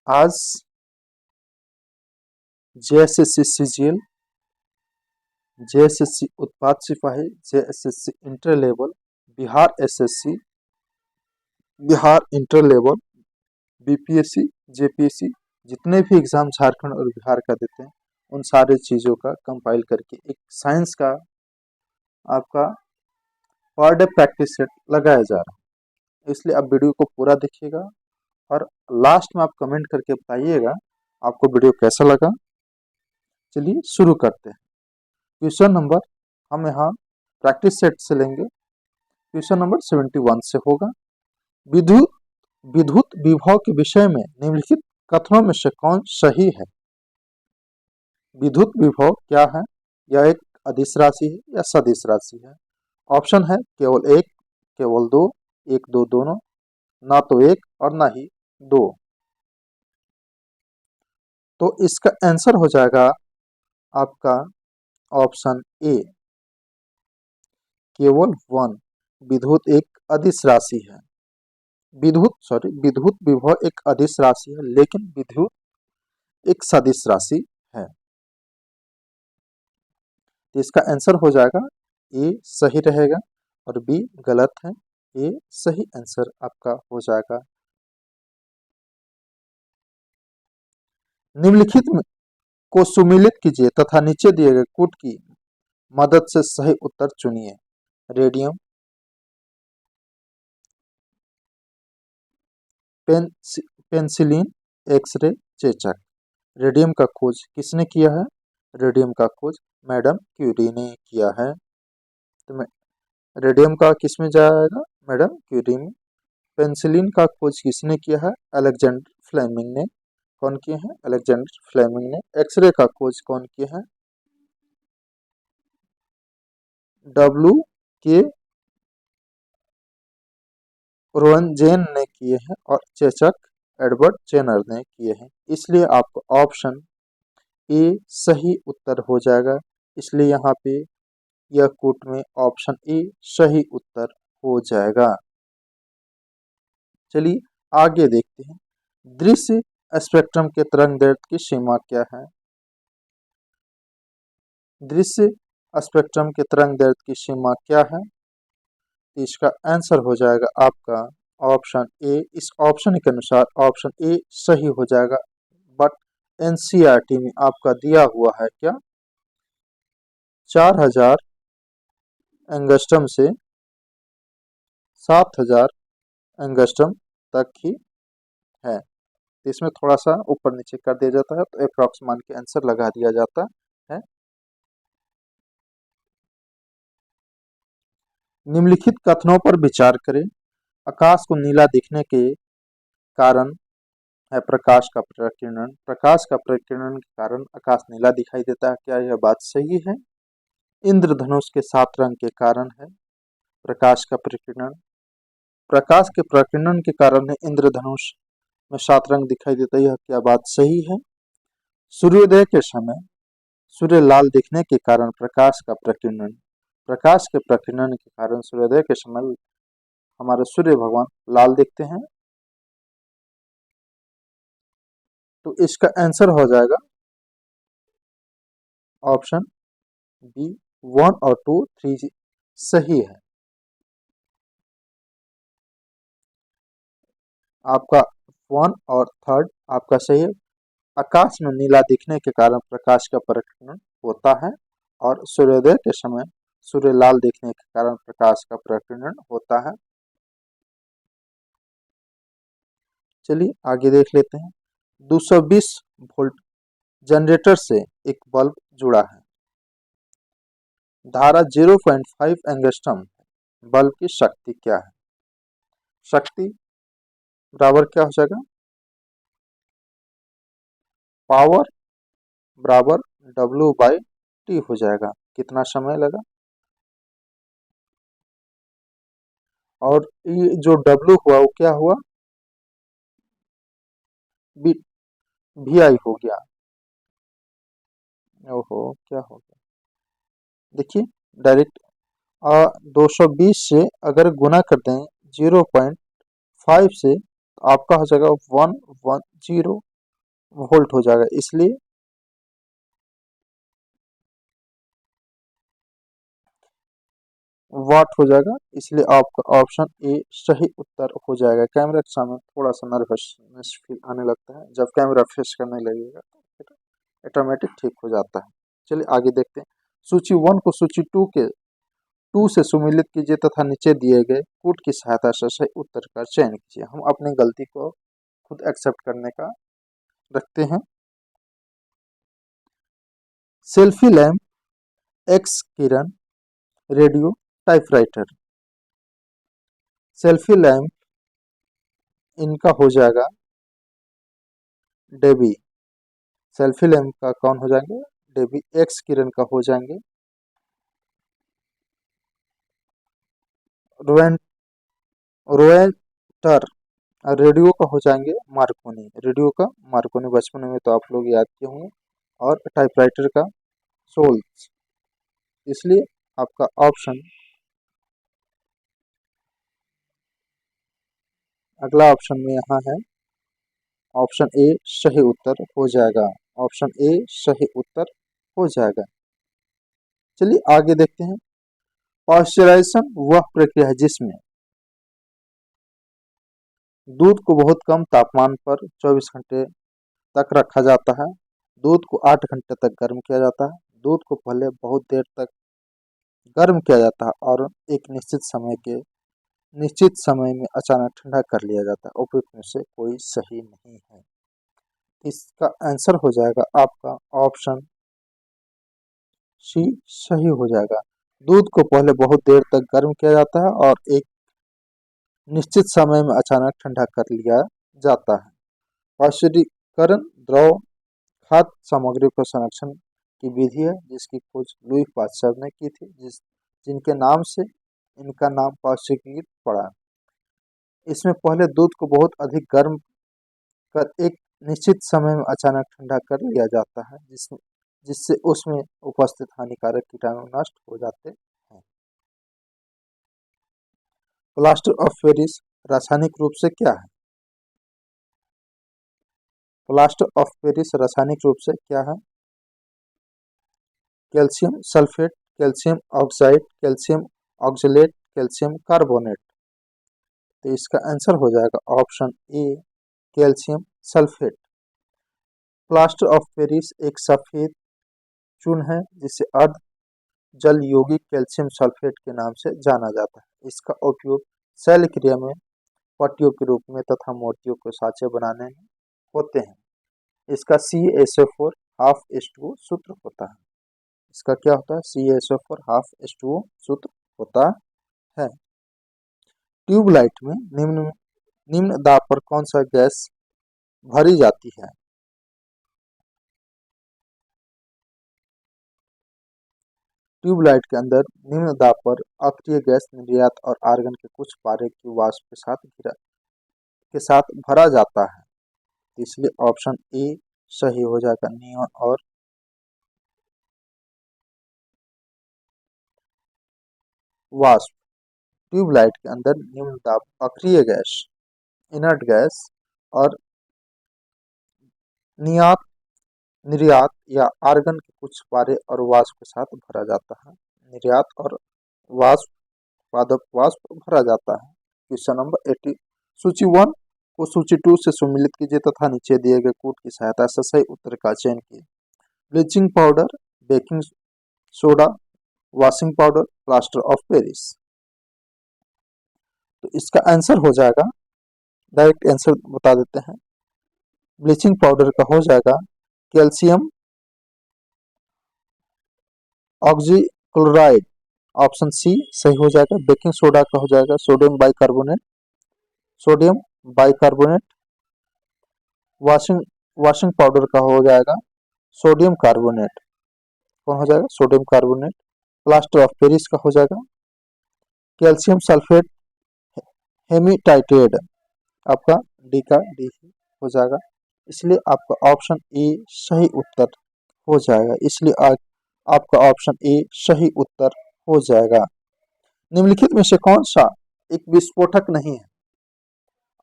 आज JSSC CGL, JSSC उत्पाद सिपाही, JSSC inter level, Bihar SSC, Bihar inter level, BPSC, JPSC, जितने भी एग्जाम झारखंड और बिहार का देते हैं उन सारे चीज़ों का कंपाइल करके एक साइंस का आपका पर डे प्रैक्टिस सेट लगाया जा रहा है। इसलिए आप वीडियो को पूरा देखिएगा और लास्ट में आप कमेंट करके बताइएगा आपको वीडियो कैसा लगा। चलिए शुरू करते हैं। क्वेश्चन नंबर हम यहाँ प्रैक्टिस सेट से लेंगे। क्वेश्चन नंबर 71 से होगा। विद्युत विद्युत विभव के विषय में निम्नलिखित कथनों में से कौन सही है? विद्युत विभव क्या है? यह एक अदिश राशि है या सदिश राशि है? ऑप्शन है केवल एक, केवल दो, एक दो दोनों, ना तो एक और ना ही दो। तो इसका आंसर हो जाएगा आपका ऑप्शन ए, केवल वन। विद्युत एक अदिश राशि है। विद्युत विभव एक अदिश राशि है, लेकिन विद्युत एक सदिश राशि है। तो इसका आंसर हो जाएगा ए सही रहेगा और बी गलत है। ए सही आंसर आपका हो जाएगा। निम्नलिखित को सुमेलित कीजिए तथा नीचे दिए गए कूट की मदद से सही उत्तर चुनिए। रेडियम, पेंसिलिन, एक्सरे, चेचक। रेडियम का खोज किसने किया है? रेडियम का खोज मैडम क्यूरी ने किया है। तो रेडियम का किस में जाएगा? मैडम क्यूरी में। पेंसिलिन का खोज किसने किया है? अलेक्जेंडर फ्लेमिंग ने। कौन किए हैं? अलेक्जेंडर फ्लेमिंग ने। एक्सरे का खोज कौन किए हैं? डब्ल्यू के रोनजेन ने किए हैं और चेचक एडवर्ड जेनर ने किए हैं। इसलिए आपको ऑप्शन ए सही उत्तर हो जाएगा। इसलिए यहाँ पे यह कूट में ऑप्शन ए सही उत्तर हो जाएगा। चलिए आगे देखते हैं। दृश्य स्पेक्ट्रम के तरंग दैर्ध्य की सीमा क्या है? दृश्य स्पेक्ट्रम के तरंग दैर्ध्य की सीमा क्या है? इसका आंसर हो जाएगा आपका ऑप्शन ए। इस ऑप्शन के अनुसार ऑप्शन ए सही हो जाएगा। बट एनसीईआरटी में आपका दिया हुआ है क्या? 4000 एंगस्ट्रम से 7000 एंगस्ट्रम तक ही है। इसमें थोड़ा सा ऊपर नीचे कर दिया जाता है तो अप्रॉक्स मान के आंसर लगा दिया जाता है। निम्नलिखित कथनों पर विचार करें। आकाश को नीला दिखने के कारण है प्रकाश का प्रकीर्णन। प्रकाश का प्रकीर्णन के कारण आकाश नीला दिखाई देता है। क्या यह बात सही है? इंद्रधनुष के 7 रंग के कारण है प्रकाश का प्रकीर्णन। प्रकाश के प्रकीर्णन के कारण है इंद्रधनुष में 7 रंग दिखाई देता है। यह क्या बात सही है? सूर्योदय के समय सूर्य लाल दिखने के कारण प्रकाश का प्रकीर्णन। प्रकाश के प्रकीर्णन के कारण सूर्योदय के समय हमारे सूर्य भगवान लाल दिखते हैं। तो इसका आंसर हो जाएगा ऑप्शन बी 1 और 2, 3 सही है। आपका 1 और 3 आपका सही है। आकाश में नीला दिखने के कारण प्रकाश का प्रकीर्णन होता है और सूर्योदय के समय सूर्य लाल दिखने के कारण प्रकाश का प्रकीर्णन होता है। चलिए आगे देख लेते हैं। 220 वोल्ट जनरेटर से एक बल्ब जुड़ा है। धारा 0.5 एंगस्ट्रम। बल्ब की शक्ति क्या है? शक्ति बराबर क्या हो जाएगा? पावर बराबर W/T हो जाएगा। कितना समय लगा? और ये जो W हुआ वो क्या हुआ? VI हो गया। ओहो क्या हो गया? देखिए डायरेक्ट 220 से अगर गुना कर दें 0.5 से तो आपका हो जाएगा 110 वोल्ट हो जाएगा, इसलिए वाट हो जाएगा, इसलिए आपका ऑप्शन ए सही उत्तर हो जाएगा। कैमरा के सामने थोड़ा सा नर्वसनेस फील आने लगता है, जब कैमरा फेस करने लगेगा तो ऑटोमेटिक ठीक हो जाता है। चलिए आगे देखते हैं। सूची 1 को सूची 2 के 2 से सुमिलित कीजिए तथा नीचे दिए गए कूट की सहायता से सही उत्तर का चयन कीजिए। हम अपनी गलती को खुद एक्सेप्ट करने का रखते हैं। सेल्फी लैंप, एक्स किरण, रेडियो, टाइपराइटर। सेल्फी लैंप इनका हो जाएगा डेबी। सेल्फी लैंप का कौन हो जाएंगे? डेबी। एक्स किरण का हो जाएंगे रोएन रोएटर। और रेडियो का हो जाएंगे मार्कोनी। रेडियो का मार्कोनी बचपन में तो आप लोग याद किए होंगे। और टाइपराइटर का सोल्स। इसलिए आपका ऑप्शन अगला ऑप्शन में यहाँ है ऑप्शन ए सही उत्तर हो जाएगा। ऑप्शन ए सही उत्तर हो जाएगा। चलिए आगे देखते हैं। पॉस्चराइजेशन वह प्रक्रिया है जिसमें दूध को बहुत कम तापमान पर 24 घंटे तक रखा जाता है, दूध को 8 घंटे तक गर्म किया जाता है, दूध को पहले बहुत देर तक गर्म किया जाता है और एक निश्चित समय में अचानक ठंडा कर लिया जाता है। उपयुक्त में से कोई सही नहीं है। इसका आंसर हो जाएगा आपका ऑप्शन सी सही हो जाएगा। दूध को पहले बहुत देर तक गर्म किया जाता है और एक निश्चित समय में अचानक ठंडा कर लिया जाता है। पाश्चुरीकरण द्रव खाद्य सामग्री को संरक्षण की विधि है जिसकी खोज लुई पाश्चर ने की थी, जिनके नाम से इनका नाम पाश्चुरीकृत पड़ा। इसमें पहले दूध को बहुत अधिक गर्म कर एक निश्चित समय में अचानक ठंडा कर लिया जाता है जिससे उसमें उपस्थित हानिकारक कीटाणु नष्ट हो जाते हैं। प्लास्टर ऑफ पेरिस रासायनिक रूप से क्या है? प्लास्टर ऑफ पेरिस रासायनिक रूप से क्या है? Calcium sulphate, calcium oxide, calcium oxalate, calcium carbonate. तो इसका आंसर हो जाएगा option A calcium sulphate. Plaster of Paris एक सफेद चूर्ण है जिसे अर्ध जल यौगिक कैल्शियम सल्फेट के नाम से जाना जाता है। इसका उपयोग शैल क्रिया में पट्टियों के रूप में तथा मोतियों के साँचे बनाने में होते हैं। इसका CaSO4 हाफ H2O सूत्र होता है। इसका क्या होता है? CaSO4 हाफ H2O सूत्र होता है। ट्यूबलाइट में निम्न दाब पर कौन सा गैस भरी जाती है? ट्यूबलाइट के अंदर निम्न दाब पर अक्रिय गैस निर्यात और आर्गन के कुछ पारे की वाष्प के साथ भरा जाता है। इसलिए ऑप्शन ए सही हो जाएगा। नियॉन और वाष्प। ट्यूबलाइट के अंदर निम्न दाब अक्रिय गैस, इनर्ट गैस और निर्यात या आर्गन के कुछ पारे और वाष्प के साथ भरा जाता है। निर्यात और वाष्प पादप वाष्प भरा जाता है। Question number 80। सूची 1 को सूची 2 से सुमिलित कीजिए तथा नीचे दिए गए कूट की सहायता से सही उत्तर का चयन कीजिए। Bleaching powder, baking soda, washing powder, plaster of Paris. तो इसका आंसर हो जाएगा, डायरेक्ट आंसर बता देते हैं। ब्लीचिंग पाउडर का हो जाएगा कैल्शियम ऑक्सीक्लोराइड। ऑप्शन सी सही हो जाएगा। बेकिंग सोडा का हो जाएगा सोडियम बाइकार्बोनेट। वॉशिंग पाउडर का हो जाएगा सोडियम कार्बोनेट। कौन हो जाएगा? Sodium carbonate. Plaster of Paris का हो जाएगा कैल्शियम सल्फेट हेमीटाइटेड। आपका डी का डी हो जाएगा। इसलिए आपका ऑप्शन ए सही उत्तर हो जाएगा। इसलिए आज आपका ऑप्शन ए सही उत्तर हो जाएगा। निम्नलिखित में से कौन सा एक विस्फोटक नहीं है?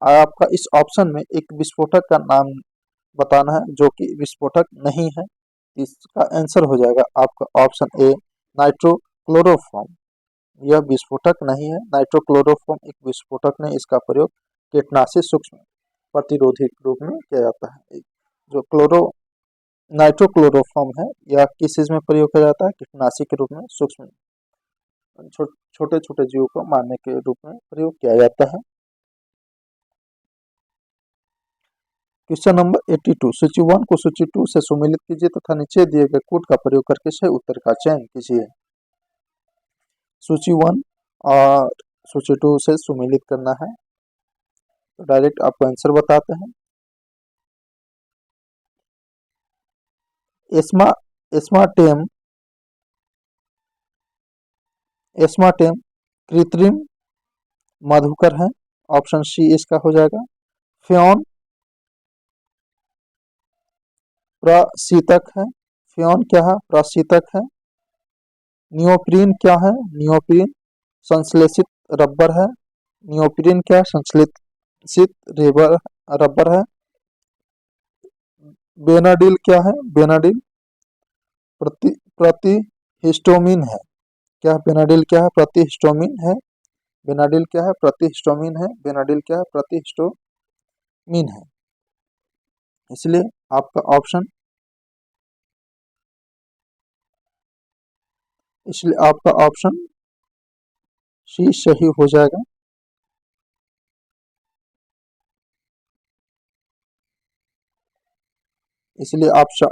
आपका इस ऑप्शन में एक विस्फोटक का नाम बताना है जो कि विस्फोटक नहीं है। इसका आंसर हो जाएगा आपका ऑप्शन ए नाइट्रोक्लोरोफॉर्म। यह विस्फोटक नहीं है। नाइट्रोक्लोरोफॉर्म एक विस्फोटक नहीं, इसका प्रयोग कीटनाशी सूक्ष्म प्रतिरोधी के रूप में किया जाता है। जो नाइट्रोक्लोरोफॉर्म है यह किस चीज में प्रयोग किया जाता है? कीटनाशी के रूप में, सूक्ष्म छोटे छोटे जीवों को मारने के रूप में प्रयोग किया जाता है। क्वेश्चन नंबर 82, सूची 1 को सूची 2 से सुमेलित कीजिए तथा नीचे दिए गए कोड का प्रयोग करके सही उत्तर का चयन कीजिए। सूची 1 और सूची 2 से सुमेलित करना है, तो डायरेक्ट आपको आंसर बताते हैं। एस्माटेम एस्माटेम कृत्रिम मधुकर है, ऑप्शन सी इसका हो जाएगा। फ्योन प्रशीतक है, फ्योन क्या है? प्रशीतक है। नियोप्रीन क्या है? नियोप्रीन संश्लेषित रबर है। नियोप्रीन क्या? संश्लेषित रबर है। बेनाडिल क्या है? बेनाडिल प्रतिहिस्टोमिन है। क्या बेनाडिल क्या है? प्रतिहिस्टोमिन है। बेनाडिल क्या है? प्रतिहिस्टोमिन है। बेनाडिल क्या है? प्रतिहिस्टोमिन है। इसलिए आपका ऑप्शन सी सही हो जाएगा। इसलिए आपका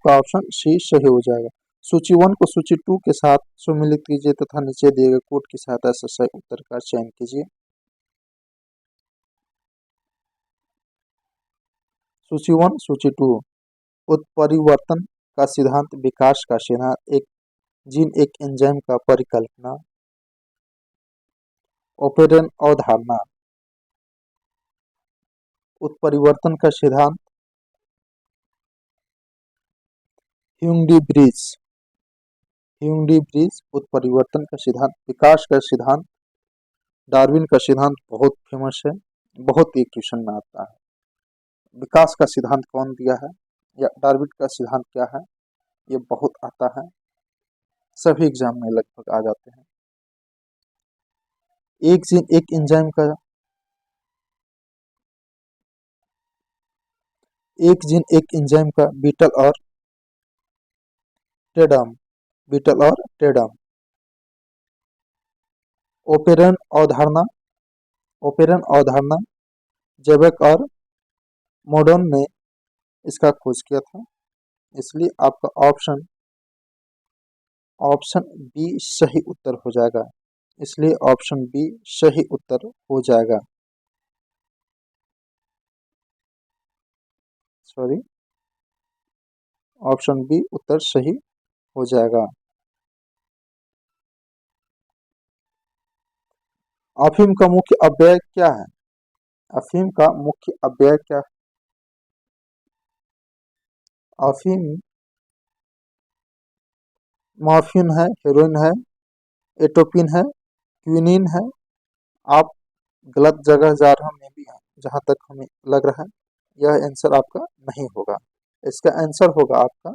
ऑप्शन सी सही हो जाएगा। सूची 1 को सूची 2 के साथ सुमेलित कीजिए तथा नीचे दिए गए कोड की सहायता से सही उत्तर का चयन कीजिए। सूची 1 सूची 2, उत्परिवर्तन का सिद्धांत, विकास का सिद्धांत, एक जीन एक एंजाइम का परिकल्पना, ओपेरन अवधारणा। उत्परिवर्तन का सिद्धांत ह्यूंगडी ब्रिज उत्परिवर्तन का सिद्धांत। विकास का सिद्धांत डार्विन का सिद्धांत बहुत फेमस है, बहुत ही क्वेश्चन में आता है। विकास का सिद्धांत कौन दिया है या डार्विन का सिद्धांत क्या है, ये बहुत आता है, सभी एग्जाम में लगभग आ जाते हैं। एक जीन एक एंजाइम का बीटल और टेडम। ओपेरन अवधारणा जेबेक और मोडोन ने इसका खोज किया था। इसलिए आपका ऑप्शन बी सही उत्तर हो जाएगा। इसलिए ऑप्शन बी सही उत्तर हो जाएगा। सॉरी, ऑप्शन बी उत्तर सही हो जाएगा। अफीम का मुख्य अव्यय क्या है? अफीम का मुख्य अव्यय क्या है? अफीम मॉर्फिन है, हेरोइन है, एटोपिन है, क्विनीन है। आप गलत जगह जा रहा मे भी है, जहां तक हमें लग रहा है यह आंसर आपका नहीं होगा। इसका आंसर होगा आपका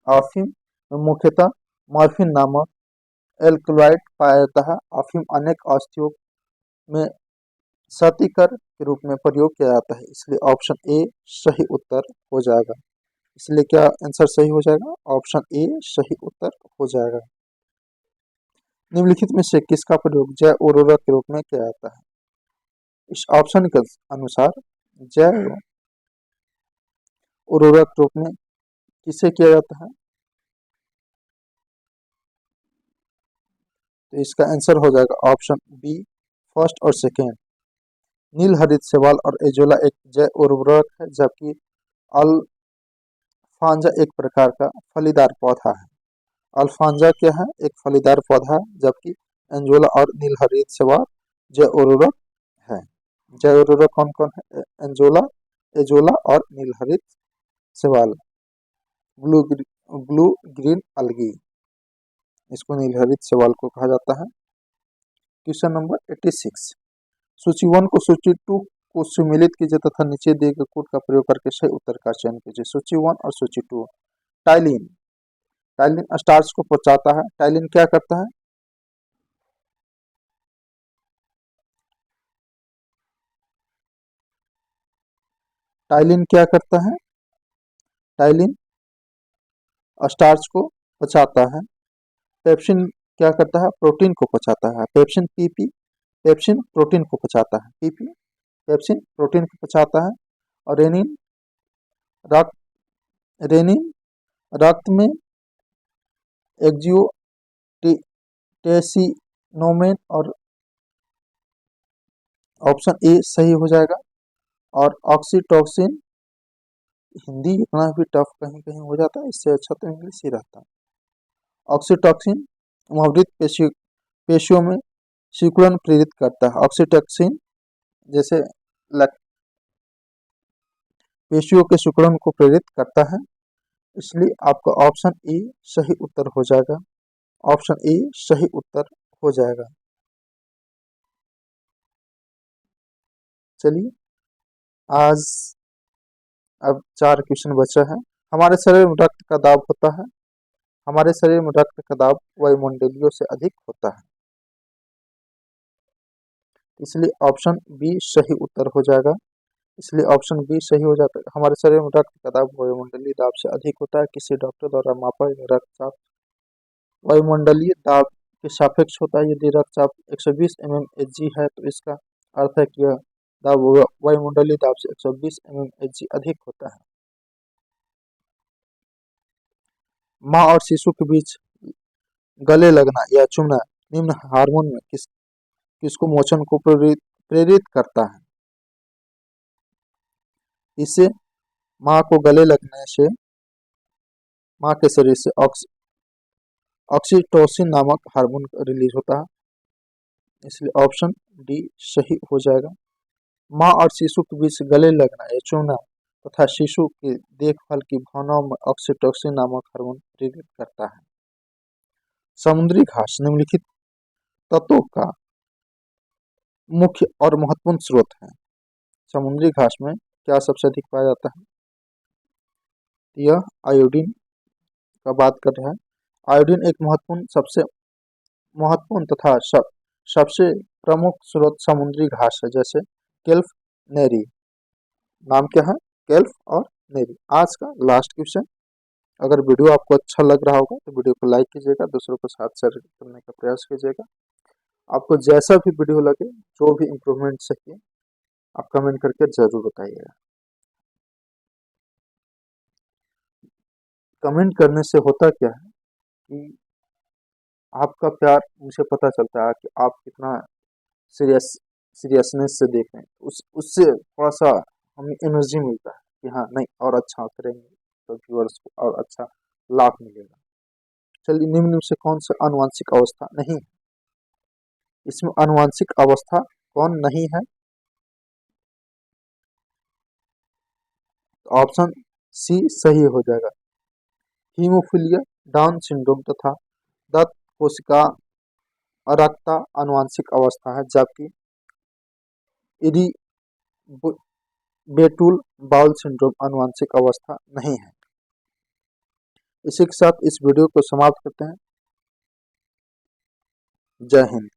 अफीम में मुख्यतः मॉर्फिन नामक एल्कलॉइड पाया जाता है। अफीम अनेक औषधियों में क्षतिकर के रूप में प्रयोग किया जाता है। इसलिए ऑप्शन ए सही उत्तर हो जाएगा। इसलिए क्या आंसर सही हो जाएगा? ऑप्शन ए सही उत्तर हो जाएगा। निम्नलिखित में से किसका प्रयोग जैव उर्वरक के रूप में किया जाता है? इस ऑप्शन के अनुसार जैव उर्वरक के रूप में किसे किया जाता है? तो इसका आंसर हो जाएगा ऑप्शन बी फर्स्ट और सेकेंड। नील हरित शैवाल और एजोला एक जैव उर्वरक है, जबकि अल्फांजा एक प्रकार का फलीदार पौधा है। अल्फांजा क्या है? एक फलीदार पौधा है, जबकि एंजोला और नील हरित शैवाल जैव उर्वरक है। जैव उर्वरक कौन कौन है? एजोला और नील हरित शैवाल। ब्लू ग्रीन अलगी, इसको नील हरित शैवाल को कहा जाता है। क्वेश्चन नंबर 86, सूची 1 को सूची 2 को सुमेलित कीजिए तथा नीचे दिए गए कोड का प्रयोग करके सही उत्तर का चयन कीजिए। सूची 1 और सूची 2। टाइलिन, टाइलिन स्टार्च को पचाता है। टाइलिन क्या करता है? टाइलिन क्या करता है? टाइलिन स्टार्च को पचाता है। पेप्सिन क्या करता है? प्रोटीन को पचाता है। पेप्सिन पीपी, पेप्सिन प्रोटीन को पचाता है। पीपी पेप्सिन प्रोटीन को पचाता है। और रेनिन रक्त, रेनिन रक्त में एंजियोटेंसिनोमेन और ऑप्शन ए सही हो जाएगा। और ऑक्सीटोसिन, हिंदी इतना भी टफ कहीं कहीं हो जाता है, इससे अच्छा तो इंग्लिश ही रहता है। ऑक्सीटोसिन मौद्रित पेशियों में सिकुड़न प्रेरित करता है। ऑक्सीटोसिन जैसे पेशियों के सिकुड़न को प्रेरित करता है, इसलिए आपका ऑप्शन ए सही उत्तर हो जाएगा। ऑप्शन ए सही उत्तर हो जाएगा। चलिए आज अब 4 क्वेश्चन बचा है। हमारे शरीर में रक्त का दाब होता है, हमारे शरीर में रक्त का दाब वायुमंडलीय से अधिक होता है, इसलिए ऑप्शन बी सही उत्तर हो जाएगा। इसलिए ऑप्शन बी सही हो जाता है। हमारे शरीर में रक्त का दाब वायुमंडलीय दाब से अधिक होता है। किसी डॉक्टर द्वारा मापा गया रक्तचाप वायुमंडलीय दाब के सापेक्ष होता है। यदि रक्तचाप 120 mmHg है तो इसका अर्थ है कि यह दाब वायुमंडलीय दाब से 120 mmHg अधिक होता है। माँ और शिशु के बीच गले लगना या चूमना निम्न हार्मोन में किसको मोचन को प्रेरित करता है? इससे माँ को गले लगने से माँ के शरीर से ऑक्सीटोसिन नामक हार्मोन रिलीज होता है, इसलिए ऑप्शन डी सही हो जाएगा। माँ और शिशु के बीच गले लगना या चूमना तथा शिशु की देखभाल की भावनाओं में ऑक्सीटोसिन नामक हार्मोन प्रेरित करता है। समुद्री घास निम्नलिखित तत्वों का मुख्य और महत्वपूर्ण स्रोत है। समुद्री घास में क्या सबसे अधिक पाया जाता है? यह आयोडीन का बात कर रहा है। आयोडीन एक सबसे महत्वपूर्ण तथा सबसे प्रमुख स्रोत समुद्री घास है, जैसे केल्प, नेरी। नाम क्या है? केल्प और नेरी। आज का लास्ट क्वेश्चन। अगर वीडियो आपको अच्छा लग रहा होगा तो वीडियो को लाइक कीजिएगा, दूसरों के साथ शेयर करने का प्रयास कीजिएगा। आपको जैसा भी वीडियो लगे, जो भी इम्प्रूवमेंट चाहिए, आप कमेंट करके जरूर बताइएगा। कमेंट करने से होता क्या है कि आपका प्यार मुझे पता चलता है कि आप कितना सीरियसनेस से देख रहे हैं। उससे थोड़ा सा हमें एनर्जी मिलता है कि हाँ नहीं और अच्छा करेंगे तो व्यूअर्स को और अच्छा लाभ मिलेगा। चलिए, निम्न से कौन सा आनुवांशिक अवस्था नहीं है? इसमें आनुवांशिक अवस्था कौन नहीं है? ऑप्शन सी सही हो जाएगा। हीमोफीलिया, डाउन सिंड्रोम तथा दत्त कोशिका अरक्ता आनुवांशिक अवस्था है, जबकि इरिबेटुल बाउल सिंड्रोम आनुवांशिक अवस्था नहीं है। इसी के साथ इस वीडियो को समाप्त करते हैं। जय हिंद।